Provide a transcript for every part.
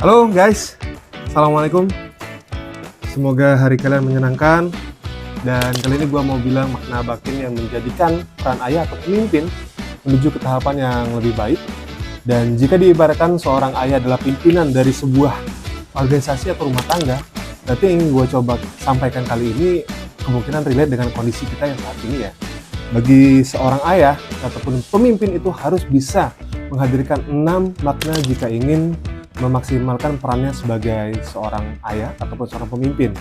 Halo guys, Assalamualaikum. Semoga hari kalian menyenangkan. Dan kali ini gue mau bilang makna batin yang menjadikan peran ayah atau pemimpin menuju ke tahapan yang lebih baik. Dan jika diibaratkan seorang ayah adalah pimpinan dari sebuah organisasi atau rumah tangga, berarti yang gue coba sampaikan kali ini kemungkinan relate dengan kondisi kita yang saat ini ya. Bagi seorang ayah ataupun pemimpin itu harus bisa menghadirkan 6 makna jika ingin memaksimalkan perannya sebagai seorang ayah ataupun seorang pemimpin.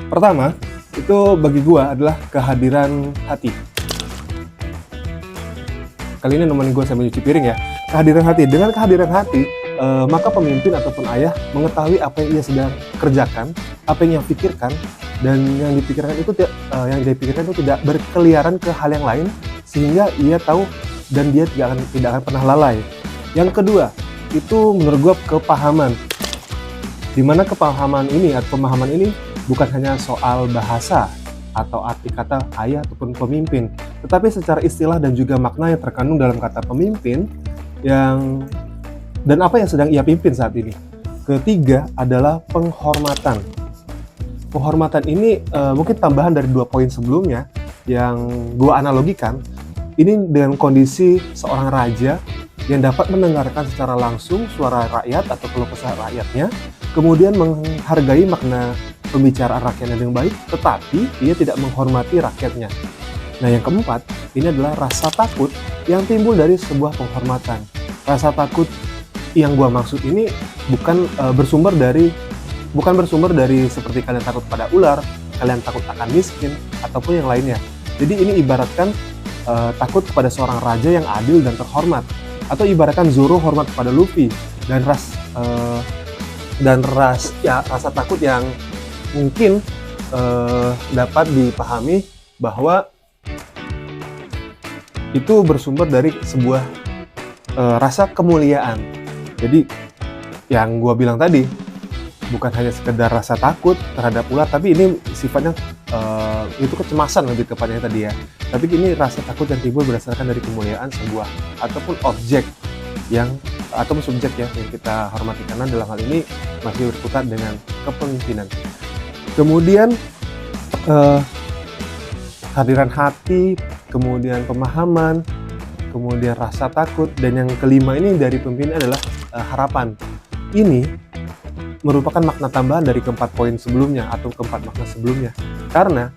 Pertama, itu bagi gua adalah kehadiran hati. Kali ini nemenin gua sambil nyuci piring ya. Kehadiran hati. Dengan kehadiran hati, maka pemimpin ataupun ayah mengetahui apa yang ia sedang kerjakan, apa yang ia pikirkan, dan yang dipikirkan itu tidak berkeliaran ke hal yang lain, sehingga ia tahu dan dia tidak akan pernah lalai. Yang kedua, itu menurut gue kepahaman, dimana kepahaman ini atau pemahaman ini bukan hanya soal bahasa atau arti kata ayah ataupun pemimpin, tetapi secara istilah dan juga makna yang terkandung dalam kata pemimpin dan apa yang sedang ia pimpin saat ini. Ketiga adalah penghormatan. Penghormatan ini mungkin tambahan dari 2 poin sebelumnya yang gue analogikan. Ini dengan kondisi seorang raja yang dapat mendengarkan secara langsung suara rakyat atau keluh kesah rakyatnya, kemudian menghargai makna pembicaraan rakyatnya dengan baik, tetapi ia tidak menghormati rakyatnya. Nah, yang keempat, ini adalah rasa takut yang timbul dari sebuah penghormatan. Rasa takut yang gua maksud ini bukan bersumber dari seperti kalian takut pada ular, kalian takut akan miskin, ataupun yang lainnya. Jadi ini ibaratkan takut kepada seorang raja yang adil dan terhormat. Atau ibaratkan Zoro hormat kepada Luffy, dan rasa takut yang mungkin dapat dipahami bahwa itu bersumber dari sebuah rasa kemuliaan. Jadi yang gua bilang tadi bukan hanya sekedar rasa takut terhadap ular, tapi ini sifatnya itu kecemasan lebih tepatnya tadi ya. Tapi ini rasa takut yang timbul berdasarkan dari kemuliaan sebuah ataupun objek ataupun subjek ya yang kita hormati, karena dalam hal ini masih berkutat dengan kepemimpinan. Kemudian kehadiran hati, kemudian pemahaman, kemudian rasa takut, dan yang kelima ini dari pemimpin adalah harapan. Ini merupakan makna tambahan dari keempat poin sebelumnya atau keempat makna sebelumnya. Karena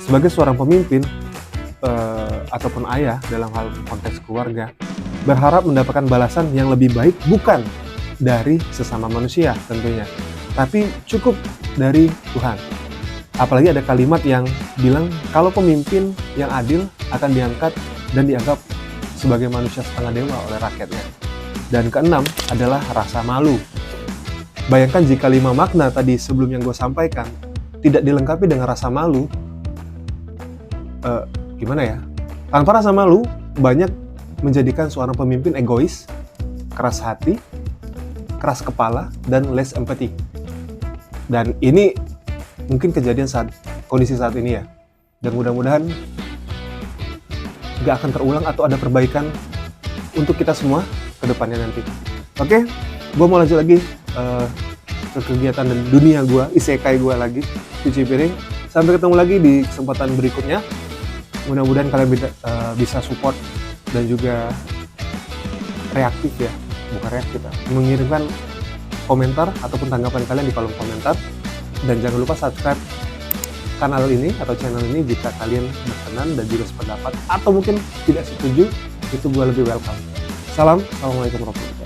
sebagai seorang pemimpin ataupun ayah dalam hal konteks keluarga berharap mendapatkan balasan yang lebih baik bukan dari sesama manusia tentunya, tapi cukup dari Tuhan. Apalagi ada kalimat yang bilang kalau pemimpin yang adil akan diangkat dan dianggap sebagai manusia setengah dewa oleh rakyatnya. Dan keenam adalah rasa malu. Bayangkan jika 5 makna tadi sebelum yang gue sampaikan tidak dilengkapi dengan rasa malu, gimana ya? Tanpa rasa malu, banyak menjadikan seorang pemimpin egois, keras hati, keras kepala, dan less empathy. Dan ini mungkin kejadian kondisi saat ini ya. Dan mudah-mudahan gak akan terulang atau ada perbaikan untuk kita semua ke depannya nanti. Oke, gue mau lanjut lagi ke kegiatan dan dunia gue, isekai gue lagi, cuci piring. Sampai ketemu lagi di kesempatan berikutnya. Mudah-mudahan kalian bisa support dan juga reaktif ya, bukan reaktif ya, mengirimkan komentar ataupun tanggapan kalian di kolom komentar. Dan jangan lupa subscribe kanal ini atau channel ini jika kalian berkenan dan juga sependapat atau mungkin tidak setuju, itu gue lebih welcome. Assalamualaikum warahmatullahi wabarakatuh.